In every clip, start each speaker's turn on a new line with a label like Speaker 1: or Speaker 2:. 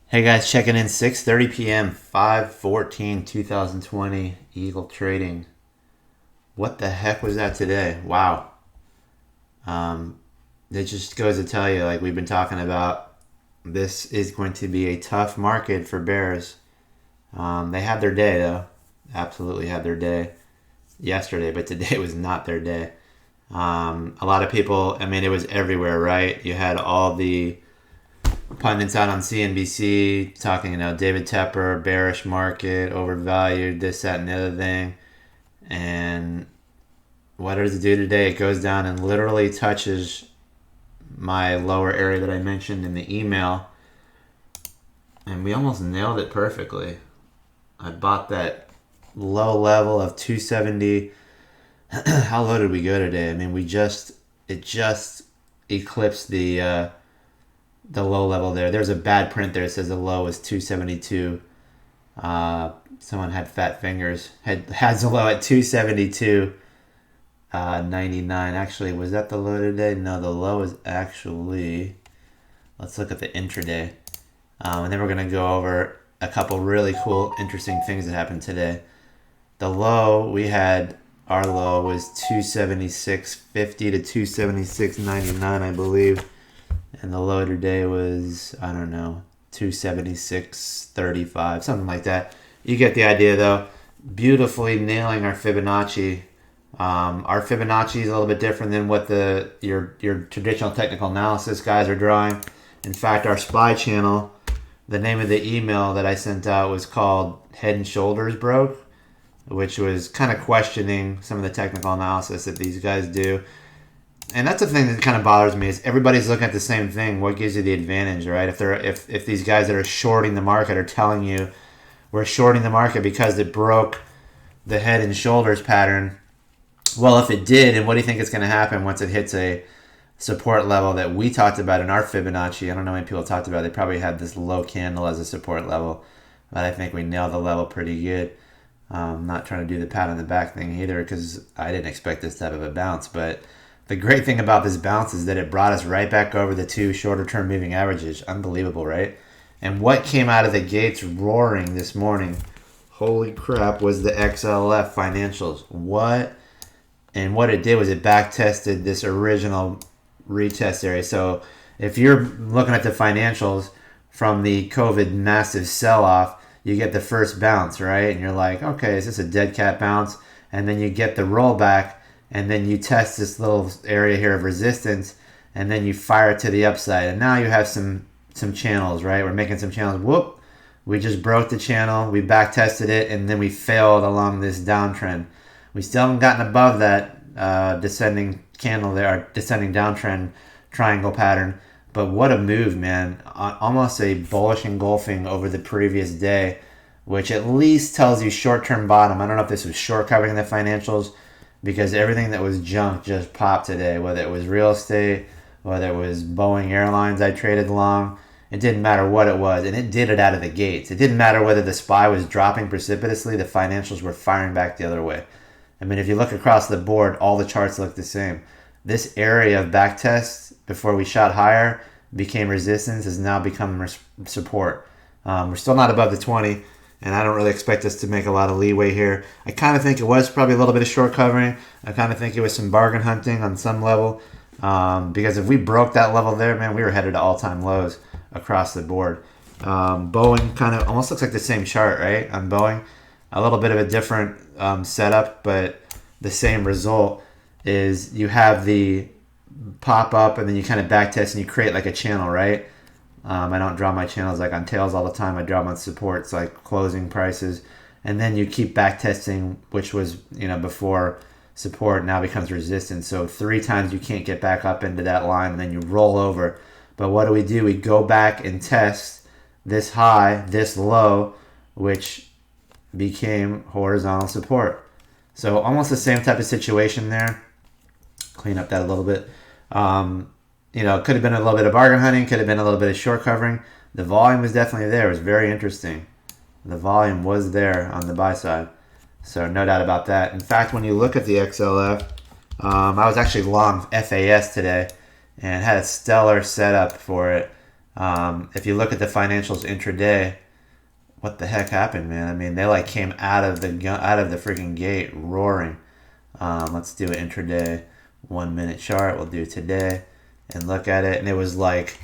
Speaker 1: Hey guys, checking in 6:30 p.m. 5/14/2020 Eagle Trading. What the heck was that today? Wow. Um it just goes to tell you like we've been talking about this is going to be a tough market for bears. They had their day though. Absolutely had their day yesterday, but today was not their day. A lot of people, I mean it was everywhere, right? You had all the pundits out on CNBC talking, David Tepper, bearish market, overvalued, this, that, and the other thing. And what does it do today? It goes down and literally touches my lower area that I mentioned in the email. And we almost nailed it perfectly. I bought that low level of 270. How low did we go today? I mean, it just eclipsed the low level there. There's a bad print there. It says the low is 272. Someone had fat fingers. Has the low at 272. 99. Actually, was that the low today? No, the low is actually. Let's look at the intraday. And then we're going to go over a couple really cool, interesting things that happened today. The low, our low was 276.50 to 276.99, I believe. And the low today was, I don't know, 276.35, something like that. You get the idea, though. Beautifully nailing our Fibonacci. Our Fibonacci is a little bit different than what your traditional technical analysis guys are drawing. In fact, our SPY channel, the name of the email that I sent out was called Head and Shoulders Broke, which was kind of questioning some of the technical analysis that these guys do. And that's the thing that kind of bothers me is everybody's looking at the same thing. What gives you the advantage, right? If these guys that are shorting the market are telling you we're shorting the market because it broke the head and shoulders pattern, well, if it did, and what do you think is going to happen once it hits a support level that we talked about in our Fibonacci? I don't know how many people talked about it. They probably had this low candle as a support level, but I think we nailed the level pretty good. Not trying to do the pat on the back thing either because I didn't expect this type of a bounce, but the great thing about this bounce is that it brought us right back over the two shorter term moving averages. Unbelievable, right? And what came out of the gates roaring this morning, holy crap, was the XLF financials. What? And what it did was it back tested this original retest area. So if you're looking at the financials from the COVID massive sell off, you get the first bounce, right? And you're like, okay, is this a dead cat bounce? And then you get the rollback. And then you test this little area here of resistance, and then you fire it to the upside. And now you have some channels, right? We're making some channels. Whoop! We just broke the channel. We back tested it, and then we failed along this downtrend. We still haven't gotten above that descending candle there, or descending downtrend triangle pattern. But what a move, man! Almost a bullish engulfing over the previous day, which at least tells you short-term bottom. I don't know if this was short covering the financials, because everything that was junk just popped today, whether it was real estate, whether it was Boeing Airlines I traded long. It didn't matter what it was, and it did it out of the gates. It didn't matter whether the SPY was dropping precipitously, the financials were firing back the other way. I mean, if you look across the board, all the charts look the same. This area of back tests before we shot higher became resistance, has now become support. We're still not above the 20. And I don't really expect us to make a lot of leeway here. I kind of think it was probably a little bit of short covering. I kind of think it was some bargain hunting on some level. Because if we broke that level there, man, we were headed to all-time lows across the board. Boeing kind of almost looks like the same chart, right? On Boeing. A little bit of a different setup, but the same result is you have the pop up and then you kind of back test and you create like a channel, right? I don't draw my channels like on tails all the time. I draw them on supports like closing prices. And then you keep back testing, which was, before support now becomes resistance. So 3 times you can't get back up into that line and then you roll over. But what do? We go back and test this high, this low, which became horizontal support. So almost the same type of situation there. Clean up that a little bit. It could have been a little bit of bargain hunting, could have been a little bit of short covering. The volume was definitely there. It was very interesting. The volume was there on the buy side. So no doubt about that. In fact, when you look at the XLF, I was actually long FAS today and had a stellar setup for it. If you look at the financials intraday, what the heck happened, man? I mean, they like came out of the freaking gate roaring. Let's do an intraday 1 minute chart. We'll do today and look at it, and it was like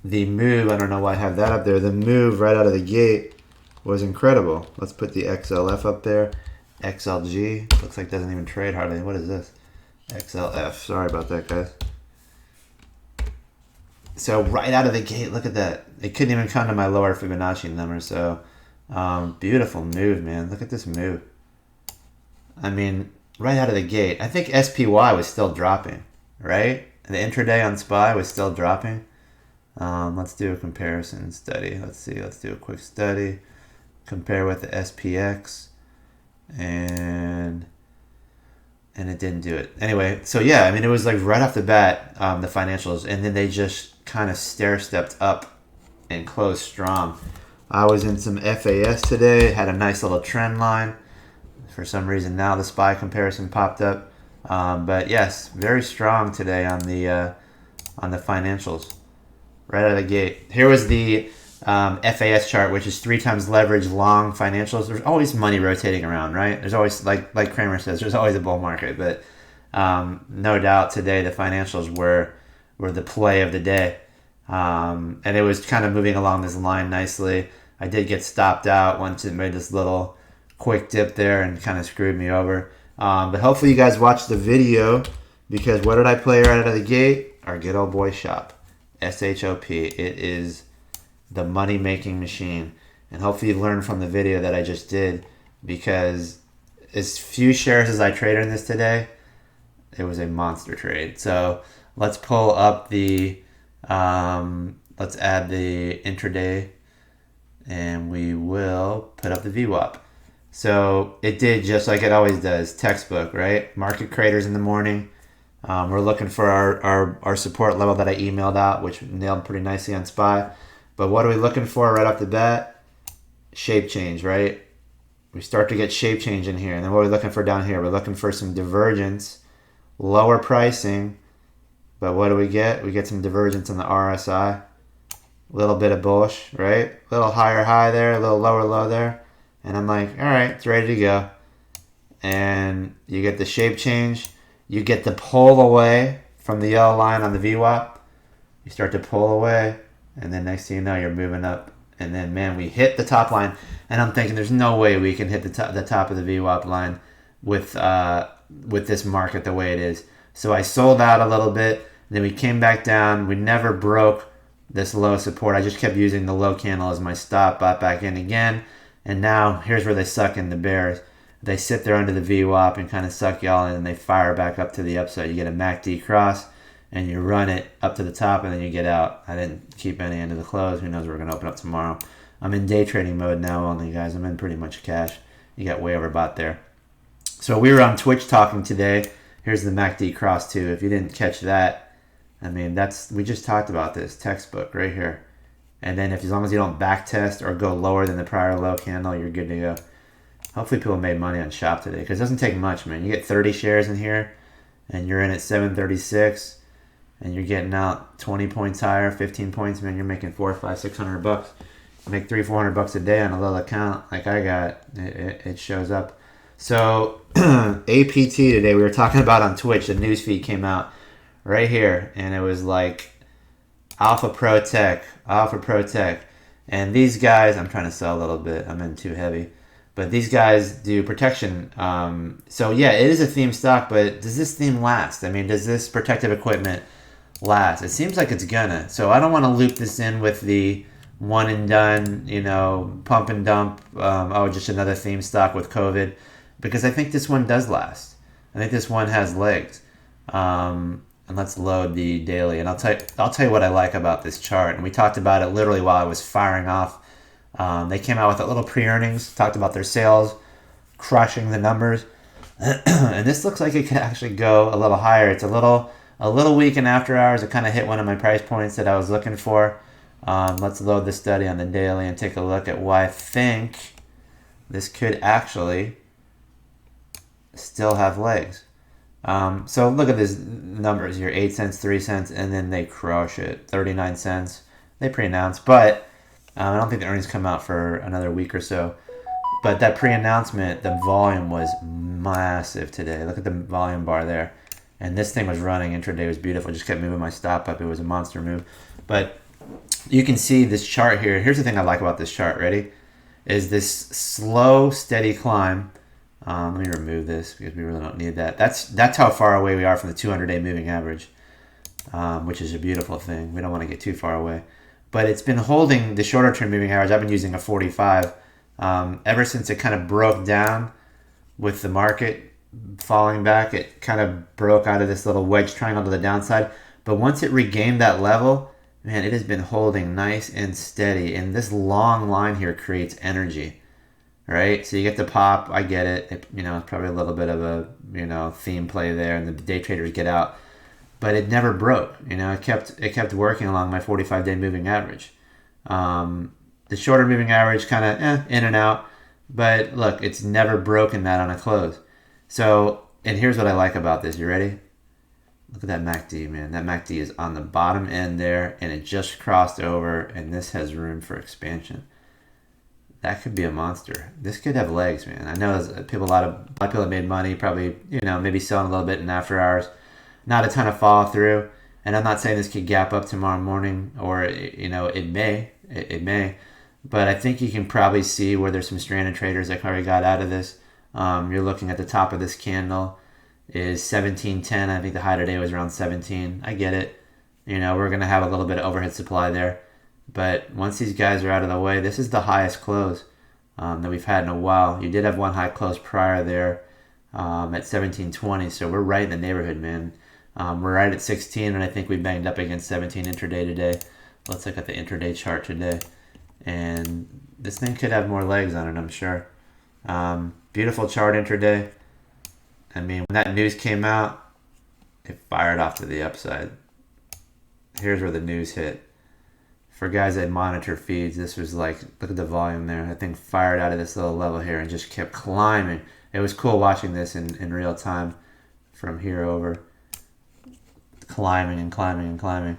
Speaker 1: the move. I don't know why I have that up there. The move right out of the gate was incredible. Let's put the XLF up there. XLG looks like doesn't even trade hardly. What is this? XLF. Sorry about that, guys. So right out of the gate, look at that. It couldn't even come to my lower Fibonacci number. So beautiful move, man. Look at this move. I mean, right out of the gate. I think SPY was still dropping, right? The intraday on SPY was still dropping. Let's do a comparison study. Let's see. Let's do a quick study. Compare with the SPX. And it didn't do it. Anyway, so yeah, I mean, it was like right off the bat, the financials, and then they just kind of stair-stepped up and closed strong. I was in some FAS today, had a nice little trend line. For some reason now the SPY comparison popped up. But yes, very strong today on the financials. Right out of the gate. Here was the FAS chart, which is 3 times leverage long financials. There's always money rotating around, right? There's always, like Kramer says, there's always a bull market. But no doubt today the financials were the play of the day. And it was kind of moving along this line nicely. I did get stopped out once it made this little quick dip there and kind of screwed me over. But hopefully you guys watched the video, because what did I play right out of the gate? Our good old boy shop. SHOP. It is the money-making machine. And hopefully you learned from the video that I just did, because as few shares as I traded in this today, it was a monster trade. So let's pull up the, let's add the intraday, and we will put up the VWAP. So it did just like it always does, textbook, right? Market creators in the morning. We're looking for our support level that I emailed out, which nailed pretty nicely on SPY. But what are we looking for right off the bat? Shape change, right? We start to get shape change in here. And then what are we looking for down here? We're looking for some divergence, lower pricing. But what do we get? We get some divergence in the RSI. A little bit of bullish, right? A little higher high there, a little lower low there. And I'm like, all right, it's ready to go. And you get the shape change. You get the pull away from the yellow line on the VWAP. You start to pull away, and then next thing you know, you're moving up. And then, man, we hit the top line. And I'm thinking there's no way we can hit the top of the VWAP line with this market the way it is. So I sold out a little bit. Then we came back down. We never broke this low support. I just kept using the low candle as my stop, bought back in again. And now here's where they suck in, the bears. They sit there under the VWAP and kind of suck y'all in, and they fire back up to the upside. You get a MACD cross, and you run it up to the top, and then you get out. I didn't keep any into the close. Who knows, we're going to open up tomorrow. I'm in day trading mode now only, guys. I'm in pretty much cash. You got way overbought there. So we were on Twitch talking today. Here's the MACD cross too. If you didn't catch that, I mean, we just talked about this textbook right here. And then as long as you don't back test or go lower than the prior low candle, you're good to go. Hopefully people made money on Shop today, because it doesn't take much, man. You get 30 shares in here, and you're in at 736, and you're getting out 20 points higher, 15 points, man. You're making $400, $500, $600. You make $300-$400 a day on a little account like I got. It shows up. So APT today, we were talking about on Twitch. The newsfeed came out right here, and it was like Alpha Pro Tech, and these guys. I'm trying to sell a little bit. I'm in too heavy. But these guys do protection. So, yeah, it is a theme stock, but does this theme last? I mean, does this protective equipment last? It seems like it's gonna. So I don't want to loop this in with the one and done, pump and dump, just another theme stock with COVID, because I think this one does last. I think this one has legs. And let's load the daily. And I'll tell you what I like about this chart. And we talked about it literally while I was firing off. They came out with a little pre-earnings, talked about their sales, crushing the numbers. And this looks like it could actually go a little higher. It's a little weak in after hours. It kind of hit one of my price points that I was looking for. Let's load the study on the daily and take a look at why I think this could actually still have legs. So look at these numbers here, 8 cents, 3 cents, and then they crush it. 39 cents, They pre-announced, but I don't think the earnings come out for another week or so. But that pre-announcement, the volume was massive today. Look at the volume bar there. And this thing was running intraday. It was beautiful. Just kept moving my stop up. It was a monster move. But you can see this chart here. Here's the thing I like about this chart. Ready? Is this slow, steady climb. Let me remove this because we really don't need that. That's how far away we are from the 200-day moving average, which is a beautiful thing. We don't want to get too far away. But it's been holding the shorter term moving average. I've been using a 45 ever since it kind of broke down with the market falling back. It kind of broke out of this little wedge triangle to the downside. But once it regained that level, man, it has been holding nice and steady. And this long line here creates energy, right? So you get the pop. I get it. It's probably a little bit of a, theme play there, and the day traders get out. But it never broke. It kept working along my 45-day moving average. The shorter moving average kind of in and out. But look, it's never broken that on a close. So, and here's what I like about this. You ready? Look at that MACD, man. That MACD is on the bottom end there, and it just crossed over, and this has room for expansion. That could be a monster. This could have legs, man. I know a lot of people have made money, probably, maybe selling a little bit in after hours. Not a ton of follow through. And I'm not saying this could gap up tomorrow morning, or, it may. It may. But I think you can probably see where there's some stranded traders that already got out of this. You're looking at the top of this candle is 1710. I think the high today was around 17. I get it. We're going to have a little bit of overhead supply there. But once these guys are out of the way, this is the highest close that we've had in a while. You did have one high close prior there at 1720. So we're right in the neighborhood, man. We're right at 16, and I think we banged up against 17 intraday today. Let's look at the intraday chart today. And this thing could have more legs on it, I'm sure. Beautiful chart intraday. I mean, when that news came out, it fired off to the upside. Here's where the news hit. For guys that monitor feeds, this was like, look at the volume there. That thing fired out of this little level here and just kept climbing. It was cool watching this in real time from here over. Climbing and climbing and climbing.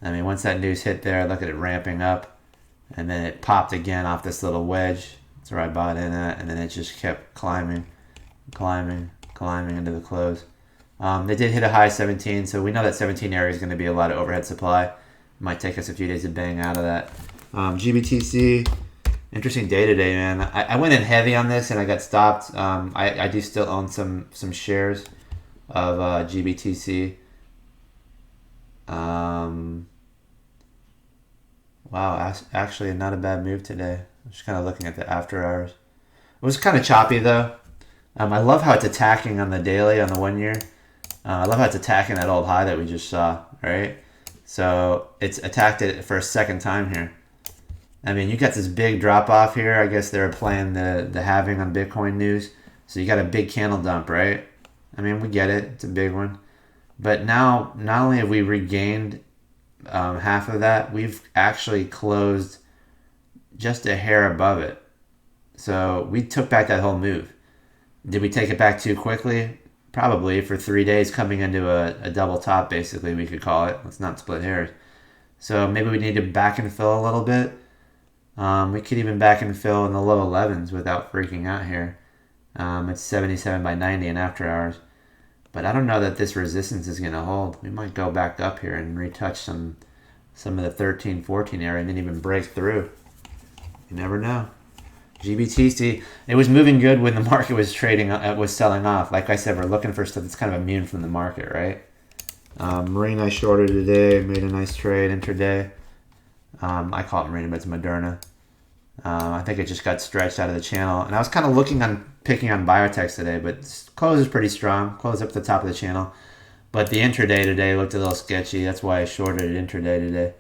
Speaker 1: I mean, once that news hit there, look at it ramping up. And then it popped again off this little wedge. That's where I bought in at. And then it just kept climbing into the close. They did hit a high 17, so we know that 17 area is going to be a lot of overhead supply. It might take us a few days to bang out of that. GBTC, interesting day today, man. I went in heavy on this and I got stopped. I do still own some shares of GBTC. Wow, actually not a bad move today. I'm just kind of looking at the after hours. It was kind of choppy though. I love how it's attacking on the daily, on the 1 year. I love how it's attacking that old high that we just saw, right? So it's attacked it for a second time here. I mean, you got this big drop off here. I guess they were playing the halving on Bitcoin news. So you got a big candle dump, right? I mean, we get it. It's a big one. But now, not only have we regained half of that, we've actually closed just a hair above it. So we took back that whole move. Did we take it back too quickly? Probably. For 3 days coming into a double top, basically, we could call it. Let's not split hairs. So maybe we need to back and fill a little bit. We could even back and fill in the low 11s without freaking out here. It's 77 by 90 in after hours. But I don't know that this resistance is going to hold. We might go back up here and retouch some of the 13, 14 area and then even break through. You never know. GBTC, it was moving good when the market was was selling off. Like I said, we're looking for stuff that's kind of immune from the market, right? Marina I shorted today, made a nice trade intraday. I call it Marina, but it's Moderna. I think it just got stretched out of the channel. And I was kind of picking on biotechs today, but close is pretty strong. Close up the top of the channel. But the intraday today looked a little sketchy. That's why I shorted it intraday today.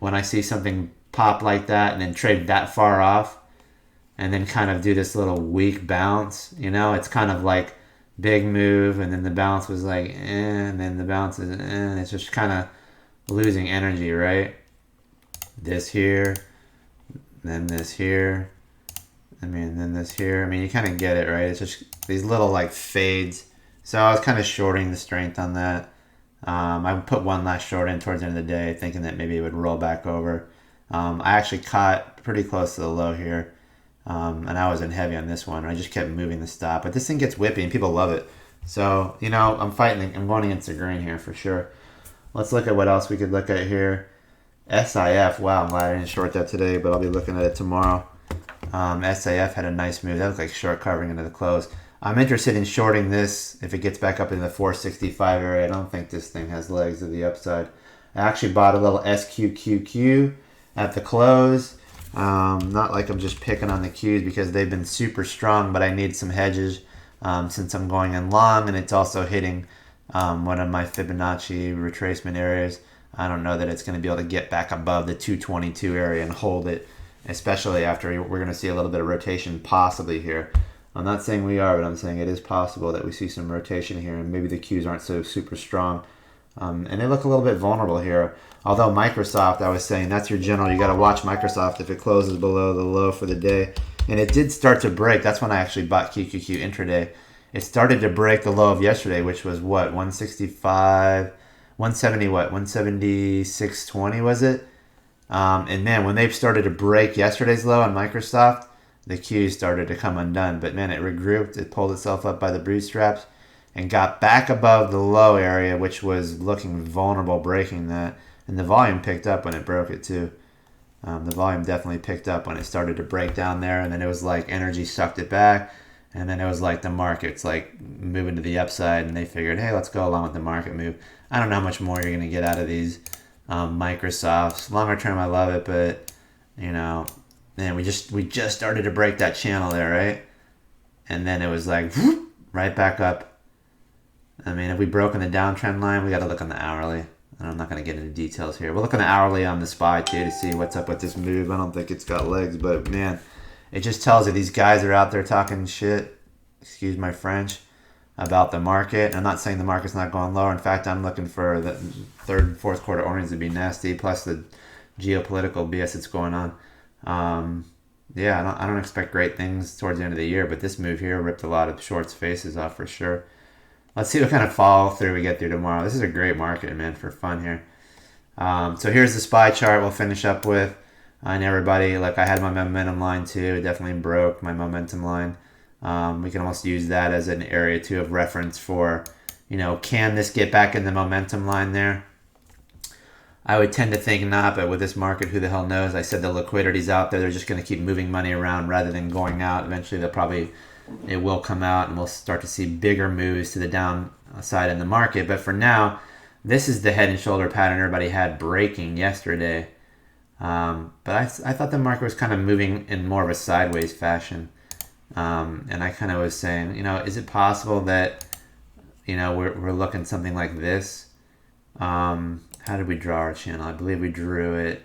Speaker 1: When I see something pop like that and then trade that far off and then kind of do this little weak bounce, it's kind of like big move and then the bounce was like, and then the bounce is, and it's just kind of losing energy, right? This here, then this here, then this here. You kind of get it, right? It's just these little like fades. So I was kind of shorting the strength on that. I put one last short in towards the end of the day, thinking that maybe it would roll back over. I actually caught pretty close to the low here, and I was in heavy on this one. I just kept moving the stop, but this thing gets whippy and people love it. So I'm fighting. I'm going against the grain here for sure. Let's look at what else we could look at here. SIF. Wow, I'm glad I didn't short that today, but I'll be looking at it tomorrow. SIF had a nice move. That looked like short covering into the close. I'm interested in shorting this if it gets back up in the 465 area. I don't think this thing has legs to the upside. I actually bought a little SQQQ at the close. Not like I'm just picking on the Qs because they've been super strong, but I need some hedges since I'm going in long, and it's also hitting one of my Fibonacci retracement areas. I don't know that it's going to be able to get back above the 222 area and hold it, especially after we're going to see a little bit of rotation possibly here. I'm not saying we are, but I'm saying it is possible that we see some rotation here, and maybe the Qs aren't so super strong. And they look a little bit vulnerable here. Although Microsoft, I was saying, that's your general. You got to watch Microsoft if it closes below the low for the day. And it did start to break. That's when I actually bought QQQ intraday. It started to break the low of yesterday, which was what, 165, 170 what, 176.20 was it? And man, when they started to break yesterday's low on Microsoft, the Qs started to come undone. But man, it regrouped. It pulled itself up by the bootstraps and got back above the low area, which was looking vulnerable, breaking that. And the volume picked up when it broke it too. The volume definitely picked up when it started to break down there, and then it was like energy sucked it back, and then it was like the market's like moving to the upside, and they figured, hey, let's go along with the market move. I don't know how much more you're gonna get out of these Microsofts. Longer term, I love it, but man, we just started to break that channel there, right? And then it was like whoop, right back up. I mean, if we broke in the downtrend line, we got to look on the hourly. And I'm not going to get into details here. We're looking at hourly on the SPY too to see what's up with this move. I don't think it's got legs, but man, it just tells you these guys are out there talking shit, excuse my French, about the market. I'm not saying the market's not going lower. In fact, I'm looking for the third and fourth quarter earnings to be nasty, plus the geopolitical BS that's going on. I don't expect great things towards the end of the year, but this move here ripped a lot of shorts' faces off for sure. Let's see what kind of follow through we get through tomorrow. This is a great market, man, for fun here. So here's the SPY chart we'll finish up with. And everybody, like I had my momentum line too. It definitely broke my momentum line. We can almost use that as an area too of reference for, can this get back in the momentum line there? I would tend to think not, but with this market, who the hell knows? I said the liquidity's out there. They're just going to keep moving money around rather than going out. Eventually, it will come out, and we'll start to see bigger moves to the downside in the market. But for now, this is the head and shoulder pattern everybody had breaking yesterday. But I thought the market was kind of moving in more of a sideways fashion. And I kind of was saying, is it possible that, we're looking something like this? How did we draw our channel? I believe we drew it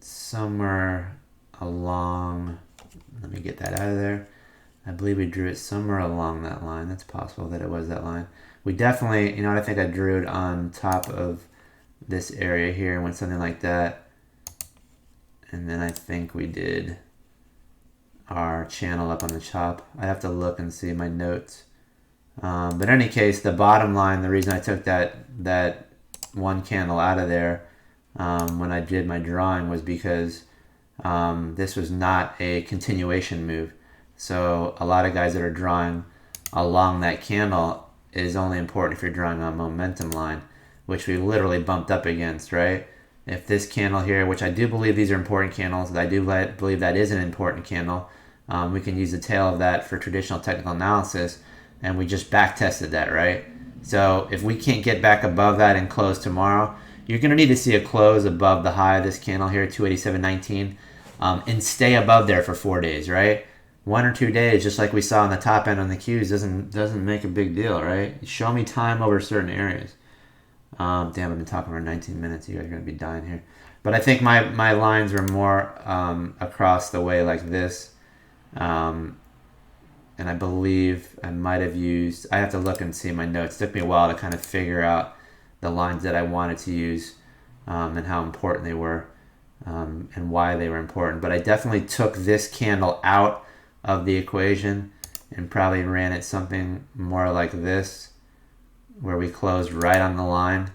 Speaker 1: somewhere along, let me get that out of there. I believe we drew it somewhere along that line. That's possible that it was that line. We definitely, I think I drew it on top of this area here and went something like that. And then I think we did our channel up on the chop. I have to look and see my notes. But in any case, the bottom line, the reason I took that one candle out of there when I did my drawing was because this was not a continuation move. So a lot of guys that are drawing along that candle is only important if you're drawing on momentum line, which we literally bumped up against, right? If this candle here, which I do believe these are important candles, I do believe that is an important candle, we can use the tail of that for traditional technical analysis, and we just back tested that, right? So if we can't get back above that and close tomorrow, you're going to need to see a close above the high of this candle here, 287.19, and stay above there for 4 days, right? 1 or 2 days, just like we saw on the top end on the Qs, doesn't make a big deal, right? Show me time over certain areas. Damn, I've been talking for 19 minutes. You guys are going to be dying here. But I think my lines were more across the way like this. And I believe I might have used, I have to look and see my notes. It took me a while to kind of figure out the lines that I wanted to use and how important they were and why they were important. But I definitely took this candle out of the equation and probably ran it something more like this. where we closed right on the line.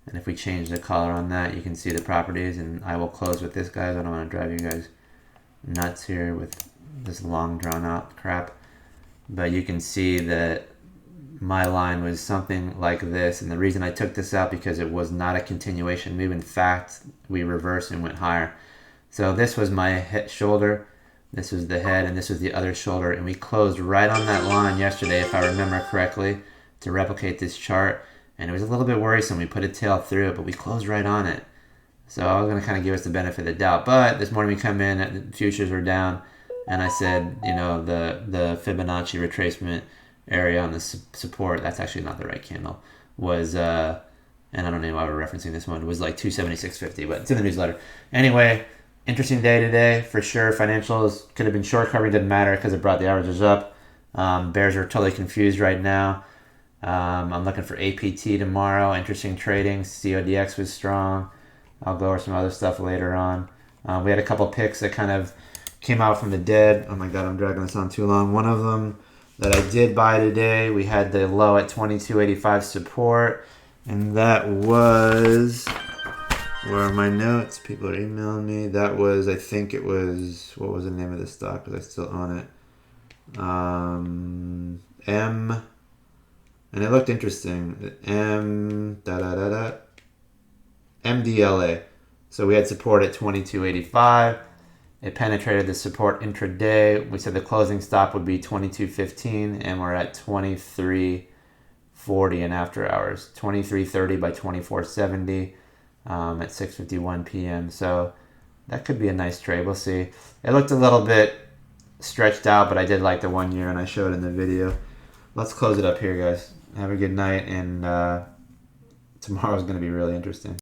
Speaker 1: And if we change the color on that, you can see the properties. And I will close with this, guys. I don't want to drive you guys nuts here with this long drawn out crap. But you can see that my line was something like this. And the reason I took this out because it was not a continuation move. In fact, we reversed and went higher. So this was my head, shoulder. This was the head, and this was the other shoulder. And we closed right on that line yesterday, if I remember correctly, to replicate this chart. And it was a little bit worrisome. We put a tail through it, but we closed right on it. So I was going to kind of give us the benefit of the doubt. But this morning we come in, the futures were down, and I said, you know, the Fibonacci retracement area on the support, that's actually not the right candle, was, and I don't know why we're referencing this one, it was like 276.50, but it's in the newsletter. Anyway, interesting day today, for sure. Financials could have been short covering, didn't matter because it brought the averages up. Bears are totally confused right now. I'm looking for APT tomorrow. Interesting trading. CODX was strong. I'll go over some other stuff later on. We had a couple picks that kind of came out from the dead. Oh my god, I'm dragging this on too long. One of them that I did buy today, we had the low at 22.85 support, and that was, where are my notes? People are emailing me. That was, I think it was, what was the name of the stock? Because I still own it. And it looked interesting. MDLA. So we had support at 22.85. It penetrated the support intraday. We said the closing stop would be 22.15, and we're at 23.40 in after hours. 23.30 by 24.70 at 6:51 p.m. So that could be a nice trade. We'll see. It looked a little bit stretched out, but I did like the 1 year, and I showed in the video. Let's close it up here, guys. Have a good night, and tomorrow's going to be really interesting.